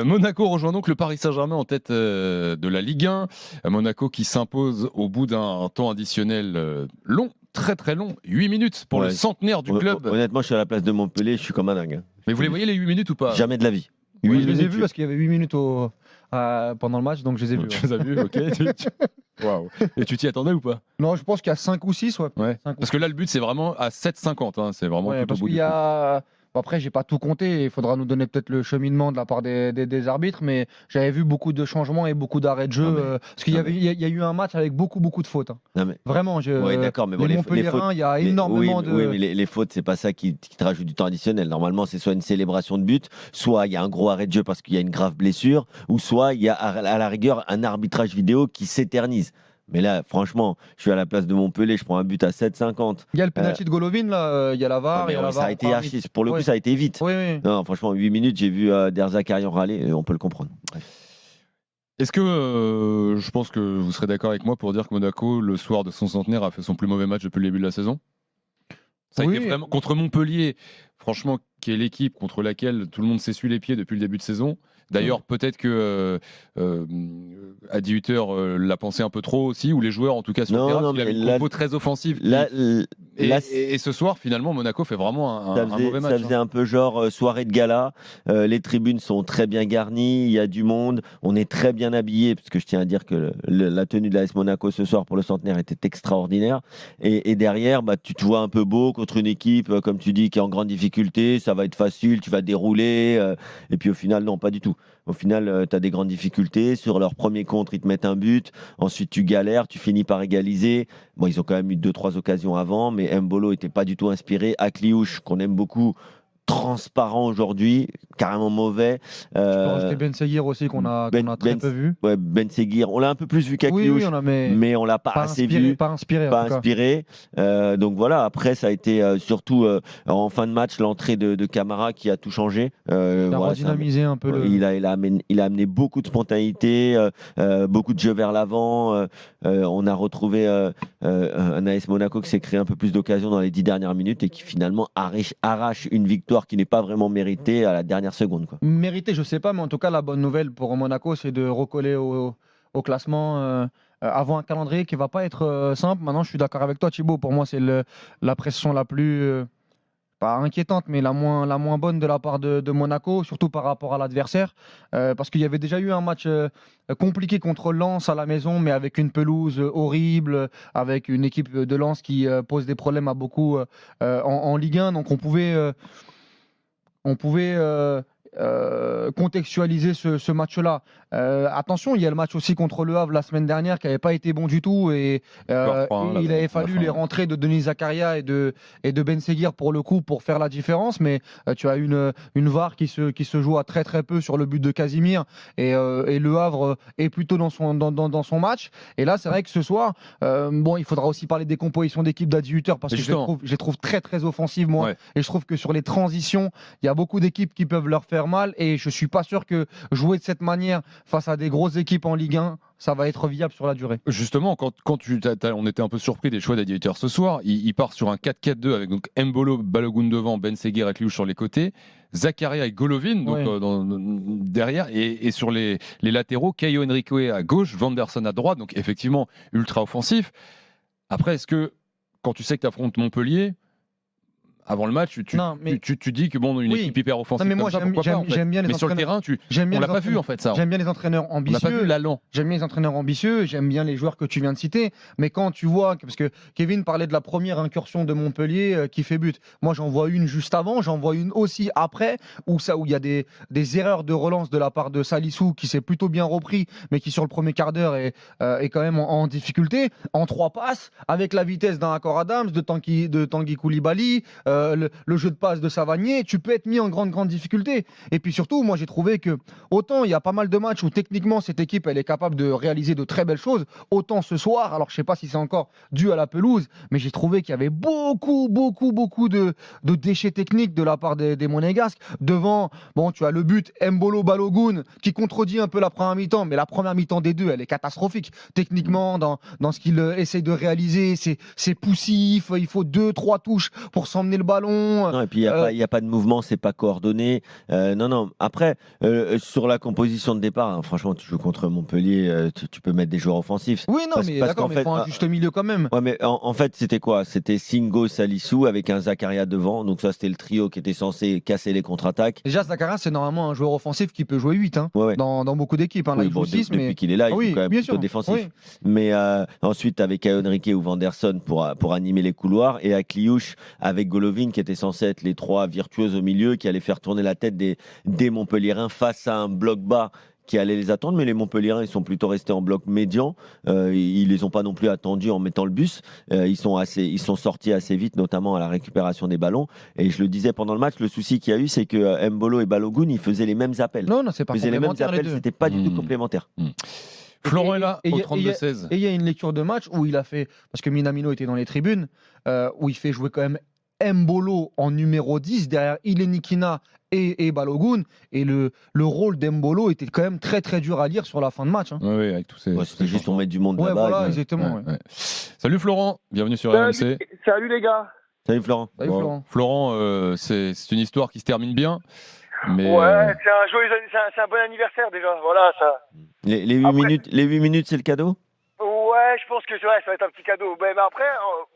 Monaco rejoint donc le Paris Saint-Germain en tête de la Ligue 1. Monaco qui s'impose au bout d'un temps additionnel long, très très long, 8 minutes pour le centenaire du club. Honnêtement, je suis à la place de Montpellier, je suis comme un dingue. Mais vous les voyez les 8 minutes ou pas? Jamais de la vie. Oui, je les ai vus parce qu'il y avait 8 minutes pendant le match, donc je les ai vus. Tu les as vus, ok. Waouh. Et tu t'y attendais ou pas? Non, je pense qu'il y a 5 ou 6. Parce que là, le but, c'est vraiment à 7,50. Hein. C'est vraiment tout au parce bout qu'il y a... Après, j'ai pas tout compté. Il faudra nous donner peut-être le cheminement de la part des arbitres, mais j'avais vu beaucoup de changements et beaucoup d'arrêts de jeu. Parce qu'il y a eu un match avec beaucoup de fautes. Vraiment. Oui, d'accord, mais les Montpellierins, il y a énormément de. Oui, mais les fautes, c'est pas ça qui te rajoute du temps additionnel. Normalement, c'est soit une célébration de but, soit il y a un gros arrêt de jeu parce qu'il y a une grave blessure, ou soit il y a à la rigueur un arbitrage vidéo qui s'éternise. Mais là, franchement, je suis à la place de Montpellier, je prends un but à 7,50. Il y a le penalty de Golovin, là, il y a la VAR. Ça a été archi. Pour le coup, ça a été vite. Oui. Non, franchement, 8 minutes, j'ai vu Derzakarian râler, on peut le comprendre. Bref. Est-ce que je pense que vous serez d'accord avec moi pour dire que Monaco, le soir de son centenaire, a fait son plus mauvais match depuis le début de la saison? Ça a été vraiment contre Montpellier, franchement, qui est l'équipe contre laquelle tout le monde s'essuie les pieds depuis le début de saison. D'ailleurs, peut-être que Adi Hutter l'a pensé un peu trop aussi, ou les joueurs en tout cas sur le terrain, il a une compo très offensive. Et ce soir, finalement, Monaco fait vraiment un mauvais match. Ça faisait un peu genre soirée de gala. Les tribunes sont très bien garnies, il y a du monde, on est très bien habillés, parce que je tiens à dire que la tenue de l'AS Monaco ce soir pour le centenaire était extraordinaire. Et derrière, tu te vois un peu beau contre une équipe, comme tu dis, qui est en grande difficulté. Ça va être facile, tu vas dérouler. Et puis au final, non, pas du tout. Au final, tu as des grandes difficultés. Sur leur premier contre, ils te mettent un but. Ensuite, tu galères, tu finis par égaliser. Bon, ils ont quand même eu 2-3 occasions avant, mais Mbolo n'était pas du tout inspiré. Akliouche, qu'on aime beaucoup, transparent aujourd'hui, carrément mauvais. Tu peux rajouter Ben Seguir aussi, qu'on a très peu vu. Ouais, Ben Seguir, on l'a un peu plus vu qu'Akliouche, mais on l'a pas assez vu. Pas inspiré. Donc voilà, après, ça a été surtout en fin de match, l'entrée de Camara qui a tout changé. Il a redynamisé un peu il a amené beaucoup de spontanéité, beaucoup de jeux vers l'avant. On a retrouvé un AS Monaco qui s'est créé un peu plus d'occasions dans les 10 dernières minutes et qui finalement arrache une victoire qui n'est pas vraiment méritée à la dernière seconde. Méritée, je sais pas, mais en tout cas, la bonne nouvelle pour Monaco, c'est de recoller au classement avant un calendrier qui va pas être simple. Maintenant, je suis d'accord avec toi, Thibaut. Pour moi, c'est la pression la plus pas inquiétante, mais la moins bonne de la part de Monaco, surtout par rapport à l'adversaire, parce qu'il y avait déjà eu un match compliqué contre Lens à la maison, mais avec une pelouse horrible, avec une équipe de Lens qui pose des problèmes à beaucoup en Ligue 1, donc on pouvait contextualiser ce match-là. Attention, il y a le match aussi contre Le Havre la semaine dernière qui n'avait pas été bon du tout et il avait fallu les rentrées de Denis Zakaria et de Ben Seguir pour le coup pour faire la différence, mais tu as une VAR qui se joue à très très peu sur le but de Casimir et Le Havre est plutôt dans son match, et là c'est vrai que ce soir il faudra aussi parler des compositions d'équipe d'Adi Hutter parce que je les trouve très très offensives moi, et je trouve que sur les transitions il y a beaucoup d'équipes qui peuvent leur faire mal, et je suis pas sûr que jouer de cette manière face à des grosses équipes en Ligue 1, ça va être viable sur la durée. Justement, quand on était un peu surpris des choix d'Adi Hutter ce soir, il part sur un 4-4-2 avec donc Mbolo, Balogun devant, Ben Seguir et Akliouche sur les côtés, Zakaria et Golovin derrière, et sur les latéraux, Caio Henrique à gauche, Vanderson à droite, donc effectivement ultra offensif. Après, est-ce que quand tu sais que tu affrontes Montpellier, avant le match, tu dis que une équipe hyper offensive comme ça, pourquoi pas, j'aime bien les mais sur le terrain, on l'a pas vu en fait ça. J'aime bien les entraîneurs ambitieux. On n'a pas vu l'allant. J'aime bien les entraîneurs ambitieux, j'aime bien les joueurs que tu viens de citer, mais quand tu vois, parce que Kevin parlait de la première incursion de Montpellier qui fait but. Moi, j'en vois une juste avant, j'en vois une aussi après, où il y a des erreurs de relance de la part de Salissou qui s'est plutôt bien repris, mais qui sur le premier quart d'heure est quand même en difficulté. En 3 passes, avec la vitesse d'un Akor Adams, de Tanguy Koulibaly. Le jeu de passe de Savanier, tu peux être mis en grande difficulté. Et puis surtout, moi j'ai trouvé que autant il y a pas mal de matchs où techniquement cette équipe elle est capable de réaliser de très belles choses, autant ce soir, alors je sais pas si c'est encore dû à la pelouse, mais j'ai trouvé qu'il y avait beaucoup de déchets techniques de la part des Monégasques. Devant, tu as le but Mbolo Balogun qui contredit un peu la première mi-temps, mais la première mi-temps des deux elle est catastrophique. Techniquement, dans ce qu'il essaie de réaliser, c'est poussif, il faut 2-3 touches pour s'emmener le ballon. Non, et puis il y a pas de mouvement, c'est pas coordonné. Non. Après, sur la composition de départ, hein, franchement, tu joues contre Montpellier, tu peux mettre des joueurs offensifs. Oui, non, mais parce d'accord, qu'en mais fait, il faut un juste milieu quand même. ouais, mais en fait, c'était quoi? C'était Singo, Salissou avec un Zakaria devant. Donc ça, c'était le trio qui était censé casser les contre-attaques. Déjà, Zakaria, c'est normalement un joueur offensif qui peut jouer 8 hein, Ouais. dans beaucoup d'équipes. Hein. Là, Oui, il joue bon, 6, depuis mais... qu'il est là, il oui, joue quand même bien plutôt sûr. défensif. Oui. Mais ensuite, avec Henrique ou Vanderson pour animer les couloirs, et à Kliouche avec Golovin qui était censé être les trois virtuoses au milieu, qui allaient faire tourner la tête des Montpelliérains face à un bloc bas qui allait les attendre, mais les Montpelliérains, ils sont plutôt restés en bloc médian. Ils les ont pas non plus attendus en mettant le bus. Ils sont sortis assez vite, notamment à la récupération des ballons. Et je le disais pendant le match, le souci qu'il y a eu, c'est que Mbolo et Balogun, ils faisaient les mêmes appels. Non, c'est pas Ils faisaient les mêmes complémentaire les appels, deux. c'était pas du tout complémentaire. Florent est là, Et au il y a- 32-16. Et il y a une lecture de match où il a fait, parce que Minamino était dans les tribunes, où il fait jouer quand même Mbolo en numéro 10 derrière Ilenikina et Balogun. Et le rôle d'Mbolo était quand même très très dur à lire sur la fin de match. Hein. Oui, avec tous ces. Ouais, c'était juste on met du monde Ouais, là-bas. voilà, et- exactement. ouais. Ouais. Salut Florent, bienvenue sur RMC. Salut les gars. Salut Florent. Salut, Bon, Florent. Florent, c'est une histoire qui se termine bien, mais Ouais, c'est un joyeux, c'est un bon anniversaire déjà. Voilà ça. Les 8 Après- minutes, c'est le cadeau? Ouais, je pense que c'est vrai, ça va être un petit cadeau. Mais après,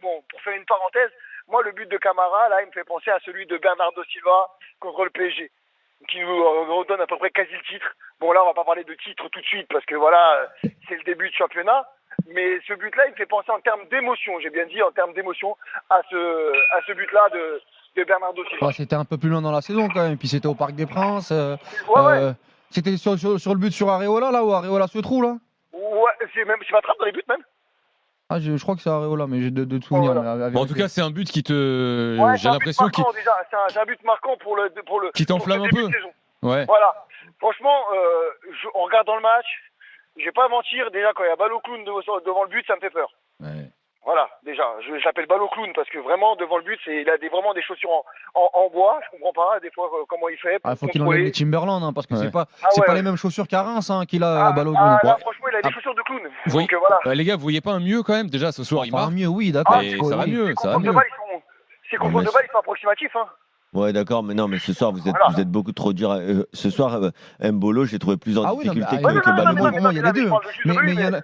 bon, pour faire une parenthèse, moi le but de Camara là, il me fait penser à celui de Bernardo Silva contre le PSG, qui nous redonne à peu près quasi le titre. Bon là, on va pas parler de titre tout de suite parce que voilà, c'est le début de championnat. Mais ce but-là, il me fait penser en termes d'émotion. J'ai bien dit en termes d'émotion à ce but-là de Bernardo Silva. Ouais, c'était un peu plus loin dans la saison quand même. Puis c'était au Parc des Princes. Ouais. C'était sur le but sur Areola, là, où Areola se trouve, là. Ouais, c'est pas trappe dans les buts même. Ah, je crois que c'est Areola, mais j'ai de souvenirs. Voilà. mais à bon, en tout vérifier. cas, c'est un but qui te. Ouais, J'ai l'impression qu'il. déjà, c'est un but marquant pour le Qui t'enflamme pour un ce début peu. de saison. Ouais. Voilà. Franchement, en regardant le match, je vais pas mentir, déjà quand il y a Balogun devant le but, ça me fait peur. Ouais. Voilà, déjà, j'appelle Balogun parce que vraiment devant le but, il a vraiment des chaussures en bois. Je comprends pas des fois comment il fait. Ah, faut qu'il enlève les Timberland, hein, parce que Ouais. c'est pas ouais. les mêmes chaussures qu'à Reims qu'il a Balogun. Là, franchement, il a des chaussures de clown. Vous Donc voilà. les gars, vous voyez pas un mieux quand même? Déjà, ce soir, il Enfin, marque. mieux, oui, d'accord. Mais ça va oui. mieux, ça va Contre mieux. balle, ces contrôles mais de balle, ils sont approximatifs. Hein. Ouais, d'accord, mais non, mais ce soir, vous êtes beaucoup trop dur. Ce soir, Mbolo, j'ai trouvé plus en Ah oui, non, mais, difficulté ah, que non, Balogun. pour moi, il y a les deux. Mais il y en a.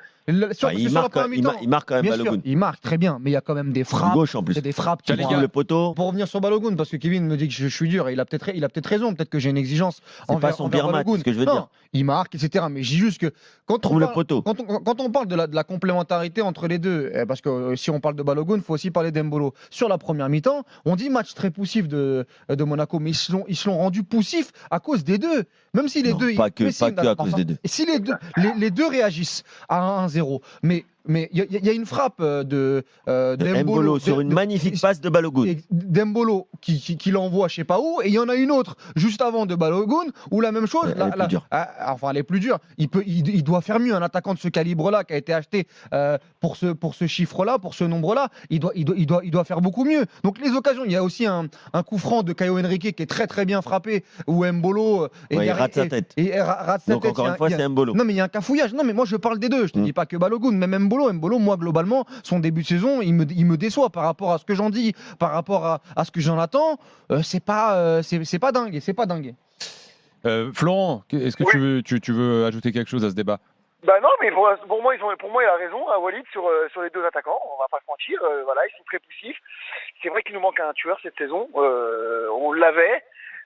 Sur Il la marque première mi-temps, il marque quand même bien sûr, Balogun. il marque très bien, mais il y a quand même des Du frappes. gauche en plus. C'est des frappes qui Tiens, les vont gars, le poteau. Pour revenir sur Balogun, parce que Kevin me dit que je suis dur, et il a peut-être raison, peut-être que j'ai une exigence C'est pas son pire match, Balogun. c'est ce que je veux Non, dire. il marque, etc. Mais je dis juste que quand Trouve le poteau. quand on parle de la complémentarité entre les deux, parce que si on parle de Balogun, il faut aussi parler d'Embolo. Sur la première mi-temps, on dit match très poussif de Monaco, mais ils se l'ont rendu poussif à cause des deux. Même si les Non, deux... pas que mais si, à cause des deux. Et si les deux réagissent à 1-0, mais il y a une frappe Mbolo sur une magnifique passe de Balogun. et d'Embolo qui l'envoie je sais pas où, et il y en a une autre juste avant de Balogun où la même chose. Elle est plus dure. Enfin, elle est plus dure. Il doit faire mieux. Un attaquant de ce calibre-là qui a été acheté pour ce chiffre-là, pour ce nombre-là, il doit faire beaucoup mieux. Donc les occasions, il y a aussi un coup franc de Caio Henrique qui est très très bien frappé où Mbolo Il rate sa tête. rate sa Donc tête. encore une fois, c'est Mbolo. Non, mais il y a un cafouillage. Non, mais moi je parle des deux. Je te dis pas que Balogun, même Mbolo, moi globalement, son début de saison, il me déçoit par rapport à ce que j'en dis, par rapport à ce que j'en attends. C'est pas dingue. C'est pas dingue. Florent, est-ce que tu veux ajouter quelque chose à ce débat? Bah non, mais pour moi, il a raison, Walid, sur les deux attaquants. On va pas se mentir. Voilà, ils sont très poussifs. C'est vrai qu'il nous manque un tueur cette saison. On l'avait.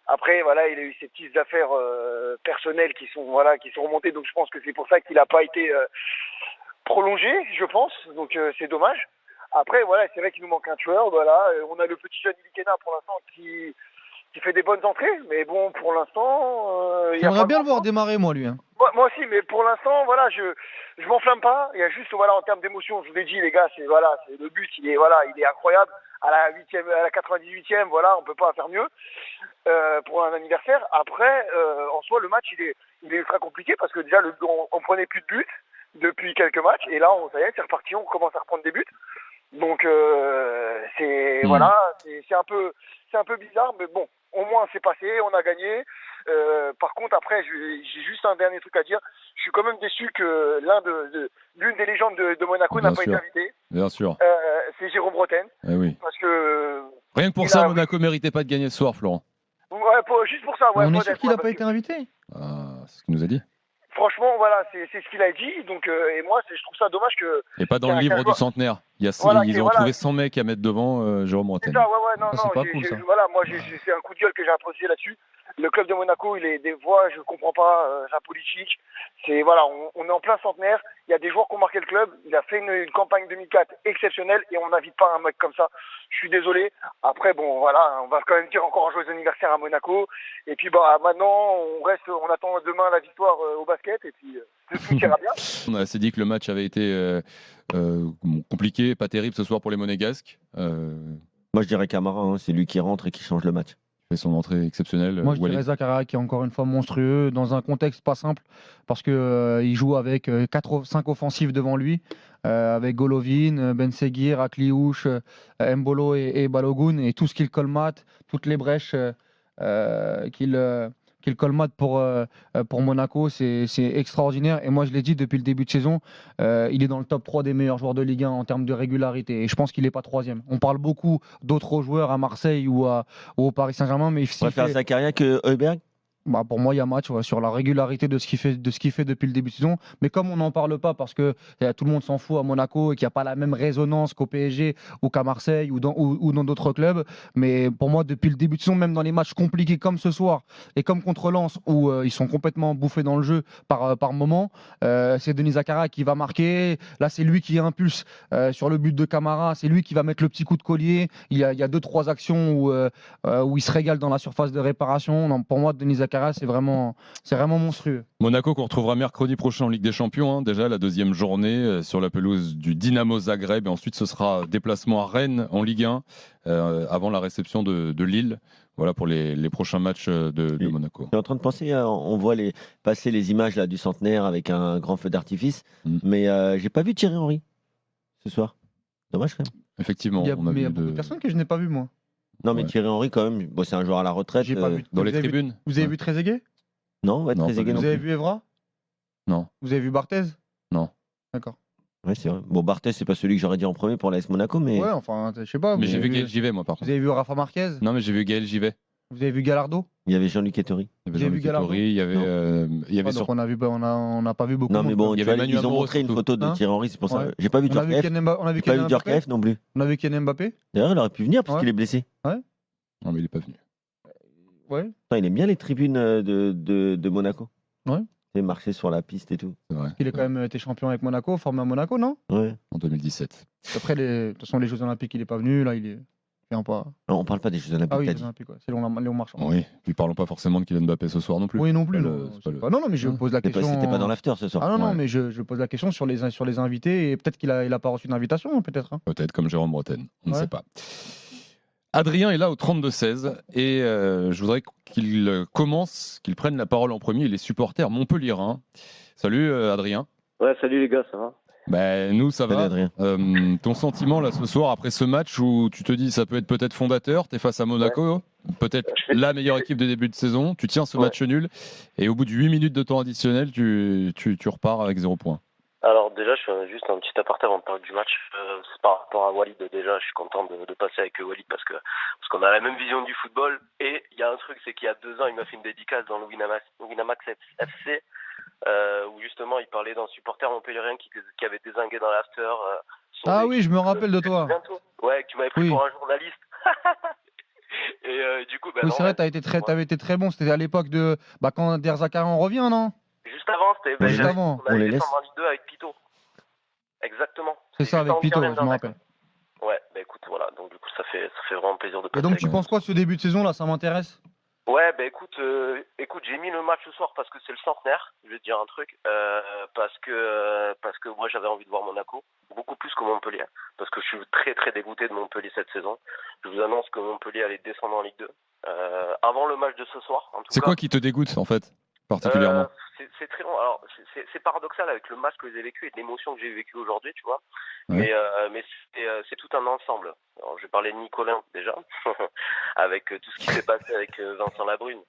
Après, voilà, il a eu ses petites affaires personnelles qui sont remontées. Donc je pense que c'est pour ça qu'il n'a pas été prolongé, je pense. Donc c'est dommage. Après, voilà, c'est vrai qu'il nous manque un tueur. Voilà, on a le petit jeune Ilikena pour l'instant qui fait des bonnes entrées, mais bon, pour l'instant, J'aimerais bien le voir démarrer, moi, lui. Hein. Moi aussi, mais pour l'instant, voilà, je m'enflamme pas. Il y a juste, voilà, en termes d'émotion, je vous l'ai dit, les gars, c'est le but, il est incroyable. À la 98e, voilà, on peut pas faire mieux pour un anniversaire. Après, en soi, le match, il est ultra compliqué parce que déjà, on prenait plus de buts depuis quelques matchs, et là, ça y est, c'est reparti, on commence à reprendre des buts. Donc, voilà, c'est un peu bizarre, mais bon. Au moins, c'est passé, on a gagné. Par contre, après, j'ai juste un dernier truc à dire. Je suis quand même déçu que l'une des légendes de Monaco n'a pas été invitée. Bien sûr. C'est Jérôme Bretagne. Eh oui. Parce que rien que pour ça, Monaco méritait pas de gagner ce soir, Florent. Ouais, juste pour ça. Ouais, on est sûr qu'il n'a pas été invité. C'est ce qu'il nous a dit. Franchement, voilà, c'est ce qu'il a dit. Donc, et moi, je trouve ça dommage que. Et pas dans le livre du centenaire. Ils ont trouvé 100 mecs à mettre devant Jérôme Bretagne. C'est ça, ouais, non, c'est pas cool, ça. Voilà, moi, c'est un coup de gueule que j'ai apprécié là-dessus. Le club de Monaco, il est des voix, je comprends pas sa politique. C'est voilà, on est en plein centenaire. Il y a des joueurs qui ont marqué le club. Il a fait une campagne 2004 exceptionnelle et on n'invite pas un mec comme ça. Je suis désolé. Après, bon, voilà, on va quand même dire encore un joyeux anniversaire à Monaco. Et puis, maintenant, on attend demain la victoire au basket et puis tout ira bien. On a assez dit que le match avait été compliqué, pas terrible ce soir pour les Monégasques. Moi, je dirais Camara, hein, c'est lui qui rentre et qui change le match. Fait son entrée exceptionnelle. Moi, je dirais Zakaria qui est encore une fois monstrueux dans un contexte pas simple parce que il joue avec 5 offensifs devant lui, avec Golovin, Ben Seguir, Akliouche, Mbolo et Balogun, et tout ce qu'il colmate, toutes les brèches qu'il colmate pour Monaco, c'est extraordinaire. Et moi, je l'ai dit depuis le début de saison, il est dans le top 3 des meilleurs joueurs de Ligue 1 en termes de régularité. Et je pense qu'il n'est pas troisième. On parle beaucoup d'autres joueurs à Marseille ou au Paris Saint-Germain, mais il préfère Zakaria que Heuberg. Pour moi, il y a match sur la régularité de ce qu'il fait depuis le début de saison. Mais comme on n'en parle pas parce que tout le monde s'en fout à Monaco et qu'il n'y a pas la même résonance qu'au PSG ou qu'à Marseille ou dans d'autres clubs. Mais pour moi, depuis le début de saison, même dans les matchs compliqués comme ce soir et comme contre Lens où ils sont complètement bouffés dans le jeu par moment, c'est Denis Zakaria qui va marquer. Là, c'est lui qui impulse sur le but de Camara. C'est lui qui va mettre le petit coup de collier. Il y a 2-3 actions où il se régale dans la surface de réparation. Non, pour moi, Denis Zakaria, c'est vraiment monstrueux. Monaco qu'on retrouvera mercredi prochain en Ligue des Champions, hein, déjà la deuxième journée sur la pelouse du Dynamo Zagreb, et ensuite ce sera déplacement à Rennes en Ligue 1 avant la réception de Lille. Voilà pour les prochains matchs de Monaco. Je suis en train de penser, on voit passer les images là, du centenaire avec un grand feu d'artifice, mais j'ai pas vu Thierry Henry ce soir. Dommage quand même. Effectivement, il y a beaucoup de personnes que je n'ai pas vu moi. Non, mais Thierry Henry, quand même, c'est un joueur à la retraite. J'ai pas vu. Dans les tribunes. Vous avez vu Trezeguet ? Non, Trezeguet. Vous avez vu Evra ? Non. Vous avez vu Barthez ? Non. D'accord. Ouais, c'est vrai. Bon, Barthez, c'est pas celui que j'aurais dit en premier pour l'AS Monaco, mais. Ouais, enfin, je sais pas. Mais j'ai vu Gaël Givet, moi, par contre. Vous avez vu Rafa Marquez ? Non, mais j'ai vu Gaël Givet. Vous avez vu Gallardo ? Il y avait Jean-Luc Ettori. Il y avait Jean-Luc Ettori, il y avait donc on n'a pas vu beaucoup. Non, mais bon, ils ont montré une photo de Thierry Henry, c'est pour ça. J'ai pas vu Djorkaeff. On J'ai pas vu Djorkaeff non plus. On a vu Kylian Mbappé ? D'ailleurs, il aurait pu venir parce qu'il est blessé. Ouais. Non, mais il est pas venu. Ouais. Il aime bien les tribunes de Monaco. Ouais. Il marché sur la piste et tout. C'est vrai. Il a quand même été champion avec Monaco, formé à Monaco, non ? Ouais. En 2017. Après, de toute façon, les Jeux Olympiques, il n'est pas venu. Là, il est. Pas... Non, on parle pas des Jeux Olympiques. Ah oui, les Olympiques, ouais. C'est Léon Marchand. Oui, puis parlons pas forcément de Kylian Mbappé ce soir non plus. Oui, non plus. Non, mais je pose la question. C'était pas dans l'after ce soir. Ah non, mais je pose la question sur les invités et peut-être qu'il a pas reçu d'invitation, peut-être. Hein. Peut-être comme Jérôme Bretagne, on ne sait pas. Adrien est là au 32-16 et je voudrais qu'il prenne la parole en premier, les supporters montpelliérains. Salut Adrien. Ouais, salut les gars, ça va ? Nous, ça va. Adrien. Ton sentiment là ce soir après ce match où tu te dis ça peut être peut-être fondateur, tu es face à Monaco, peut-être la meilleure équipe de début de saison, tu tiens ce match nul et au bout de 8 minutes de temps additionnel, tu repars avec 0 points. Alors déjà, je fais juste un petit aparté avant de parler du match. C'est par rapport à Walid. Déjà, je suis content de passer avec Walid parce qu'on a la même vision du football. Et il y a un truc, c'est qu'il y a 2 ans, il m'a fait une dédicace dans le Winamax FC. Où justement il parlait d'un supporter montpelliérain qui avait dézingué dans l'after. Oui, je me rappelle de toi. Ouais, que tu m'avais pris pour un journaliste. Et du coup, oui, c'est vrai, t'avais été très bon. C'était à l'époque de quand Der Zakarian revient, non ? Juste avant, c'était. Juste avant. On avait descendu en Ligue 2 avec Pito. Exactement. C'est ça, avec Pito, je me rappelle. Ouais, écoute, voilà. Donc du coup, ça fait vraiment plaisir de passer. Et donc, tu penses quoi de ce début de saison là ? Ça m'intéresse. Ouais, écoute, j'ai mis le match ce soir parce que c'est le centenaire. Je vais te dire un truc, parce que moi j'avais envie de voir Monaco beaucoup plus que Montpellier, parce que je suis très très dégoûté de Montpellier cette saison. Je vous annonce que Montpellier allait descendre en Ligue 2 avant le match de ce soir. En tout c'est cas, quoi qui te dégoûte en fait particulièrement? C'est très long. Alors c'est paradoxal avec le match que j'ai vécu et l'émotion que j'ai vécue aujourd'hui, tu vois. Ouais. Mais c'est tout un ensemble. Alors, je vais parler de Nicolas déjà, avec tout ce qui s'est passé avec Vincent Labrune.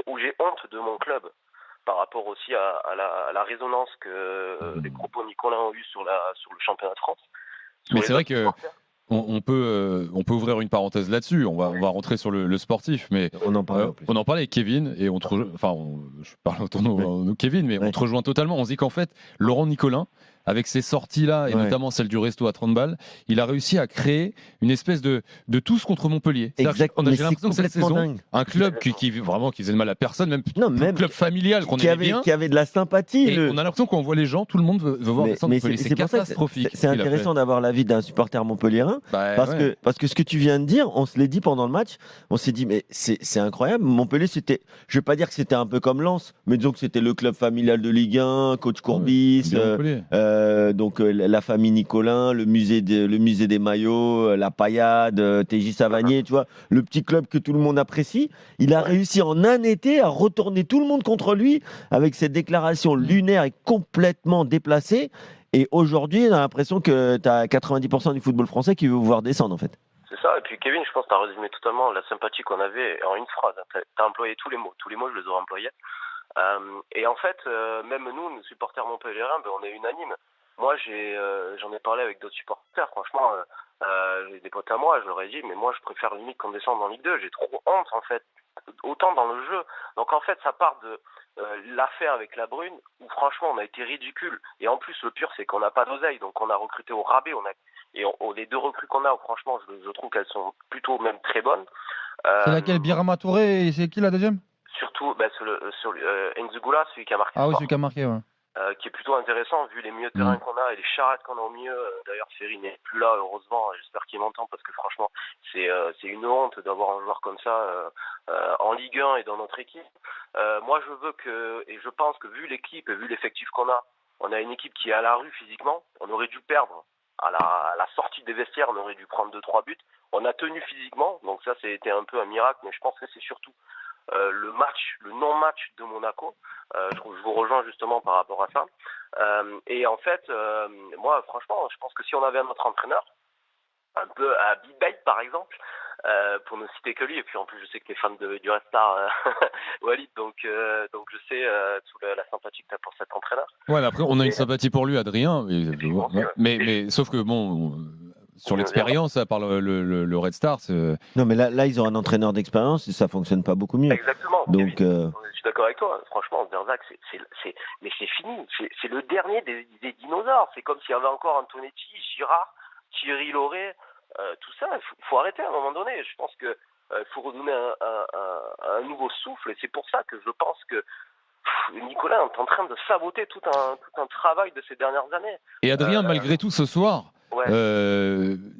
où j'ai honte de mon club par rapport aussi à la résonance que les propos de Nicolas ont eu sur le championnat de France. Mais c'est vrai que on peut ouvrir une parenthèse là-dessus. On va rentrer sur le sportif, mais On en parlait en plus. on en parlait avec Kevin et je parle autour de nous, Kevin, mais on te rejoint totalement. On se dit qu'en fait, Laurent Nicolin, avec ses sorties-là, et notamment celle du resto à 30 balles, il a réussi à créer une espèce de tous contre Montpellier. J'ai l'impression que cette saison, un club qui faisait de mal à personne, même un club familial qu'on aimait bien, qui avait de la sympathie. Et on a l'impression qu'on voit les gens, tout le monde veut voir descendre Montpellier. C'est catastrophique. C'est intéressant d'avoir l'avis d'un supporter montpelliérain, parce que ce que tu viens de dire, on se l'est dit pendant le match, on s'est dit mais c'est incroyable. Montpellier, je vais pas dire que c'était un peu comme Lens, mais disons que c'était le club familial de Ligue 1, coach Courbis. Donc la famille Nicolin, le musée des maillots, la paillade, TJ Savanier, tu vois, le petit club que tout le monde apprécie. Il a réussi en un été à retourner tout le monde contre lui avec cette déclaration lunaire et complètement déplacée. Et aujourd'hui, on a l'impression que tu as 90% du football français qui veut vous voir descendre en fait. C'est ça, et puis Kevin, je pense que tu as résumé totalement la sympathie qu'on avait en une phrase. Tu as employé tous les mots, je les aurais employés. Et en fait, même nous supporters montpelliérains, on est unanimes. Moi, j'en ai parlé avec d'autres supporters. Franchement, des potes à moi, je leur ai dit, mais moi, je préfère limite qu'on descende en Ligue 2. J'ai trop honte, en fait, autant dans le jeu. Donc, en fait, ça part de l'affaire avec la Brune, où franchement, on a été ridicule. Et en plus, le pire, c'est qu'on n'a pas d'oseille. Donc, on a recruté au rabais. Les deux recrues qu'on a, franchement, je trouve qu'elles sont plutôt même très bonnes. C'est laquelle, Birama Touré, et c'est qui la deuxième? Surtout sur Nzugula, celui qui a marqué. Ah oui, celui qui a marqué, ouais. Qui est plutôt intéressant vu les milieux de terrain qu'on a et les charrettes qu'on a au milieu. D'ailleurs, Ferry n'est plus là, heureusement. J'espère qu'il m'entend parce que franchement, c'est une honte d'avoir un joueur comme ça en Ligue 1 et dans notre équipe. Moi, je pense que vu l'équipe et vu l'effectif qu'on a, on a une équipe qui est à la rue physiquement. On aurait dû perdre à la sortie des vestiaires. On aurait dû prendre 2-3 buts. On a tenu physiquement, donc ça, c'était un peu un miracle. Mais je pense que c'est surtout le non-match de Monaco. Je vous rejoins justement par rapport à ça. Et en fait, moi, franchement, je pense que si on avait un autre entraîneur, un peu à Big Bait par exemple, pour ne citer que lui, et puis en plus je sais que tu es fan du Red Star, Walid, donc je sais toute la sympathie que tu as pour cet entraîneur. Ouais, après on a une sympathie pour lui, Adrien, mais sauf que sur l'expérience, à part le Red Star. Non, mais là, ils ont un entraîneur d'expérience et ça fonctionne pas beaucoup mieux. Exactement. Donc, je suis d'accord avec toi. Franchement, Berzac, mais c'est fini. C'est le dernier des dinosaures. C'est comme s'il y avait encore Antonetti, Girard, Thierry Lauré, tout ça. Il faut arrêter à un moment donné. Je pense que faut redonner un nouveau souffle. Et c'est pour ça que je pense que Nicolas est en train de saboter tout un travail de ces dernières années. Et Adrien, malgré tout, ce soir,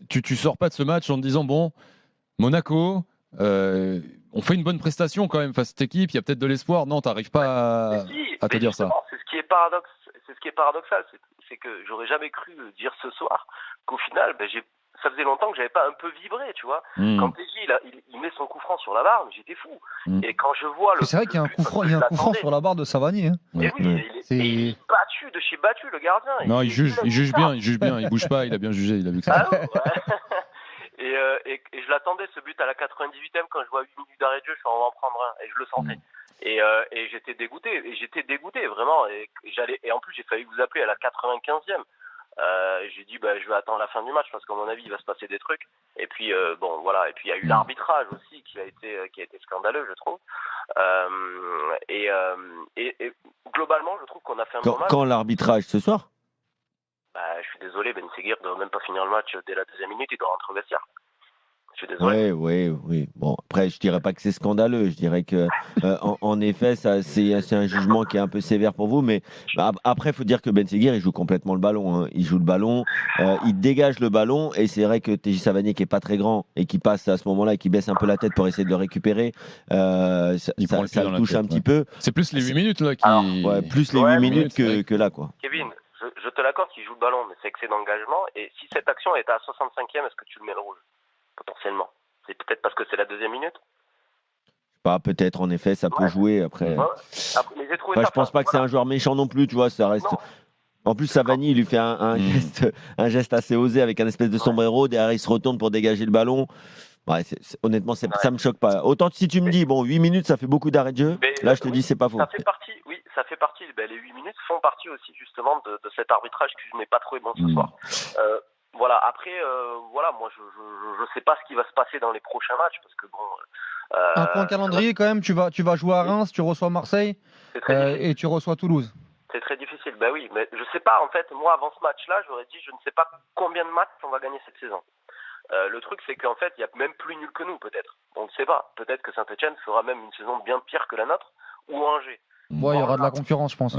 tu sors pas de ce match en te disant bon, Monaco, on fait une bonne prestation quand même face à cette équipe, il y a peut-être de l'espoir. Non, t'arrives pas à te dire ça. C'est ce qui est paradoxal, c'est que j'aurais jamais cru dire ce soir qu'au final, ça faisait longtemps que j'avais pas un peu vibré, tu vois. Quand TJ il met son coup franc sur la barre, j'étais fou. Et quand je vois c'est vrai qu'il y a un coup franc sur la barre de Savanier. Hein. Et oui, il est battu de chez battu, le gardien. Non, il juge bien, il bouge pas, il a bien jugé, il a vu que ça. Et je l'attendais ce but à la 98e quand je vois 8 minutes d'arrêt de jeu, je suis en prendre un et je le sentais. Et j'étais dégoûté vraiment. Et en plus j'ai failli vous appeler à la 95e. J'ai dit je vais attendre la fin du match parce qu'à mon avis il va se passer des trucs. Et puis voilà. Et puis il y a eu l'arbitrage aussi qui a été scandaleux, je trouve. Et globalement je trouve qu'on a fait un bon match. Quand l'arbitrage ce soir? Je suis désolé, Ben Seguir ne doit même pas finir le match dès la deuxième minute, il doit rentrer au vestiaire. Je suis désolé. Oui. Bon, après, je dirais pas que c'est scandaleux. Je dirais que, en effet, c'est un jugement qui est un peu sévère pour vous. Mais après, il faut dire que Ben Seguir, il joue complètement le ballon. Hein. Il joue le ballon, il dégage le ballon. Et c'est vrai que TJ Savanier, qui est pas très grand et qui passe à ce moment-là et qui baisse un peu la tête pour essayer de le récupérer, ça le touche un petit peu. C'est plus les 8 minutes là plus les 8 minutes que là, quoi. Kevin, je te l'accorde qu'il joue le ballon, mais c'est excès d'engagement. Et si cette action était à 65e, est-ce que tu le mets le rouge? Potentiellement. C'est peut-être parce que c'est la deuxième minute. Peut-être, en effet, ça peut jouer après. Je pense pas que c'est un joueur méchant non plus, tu vois, ça reste. Non. En plus, Savani, il lui fait un geste assez osé avec un espèce de sombrero. Derrière, il se retourne pour dégager le ballon. Ouais, honnêtement, ça me choque pas. Autant si tu me dis, bon, 8 minutes, ça fait beaucoup d'arrêts de jeu. Là, je te dis, c'est pas faux. Ça fait partie, les 8 minutes font partie aussi, justement, de cet arbitrage que je n'ai pas trouvé bon ce soir. Voilà, après, moi, je sais pas ce qui va se passer dans les prochains matchs, parce que bon. Un point calendrier, quand même, tu vas jouer à Reims, tu reçois Marseille et tu reçois Toulouse. C'est très difficile, bah oui, mais je sais pas, en fait, moi, avant ce match-là, j'aurais dit, je ne sais pas combien de matchs on va gagner cette saison. Le truc, c'est qu'en fait, il y a même plus nul que nous, peut-être. On ne sait pas. Peut-être que Saint-Etienne fera même une saison bien pire que la nôtre, ou Angers. Ouais, il y aura de la concurrence, je pense.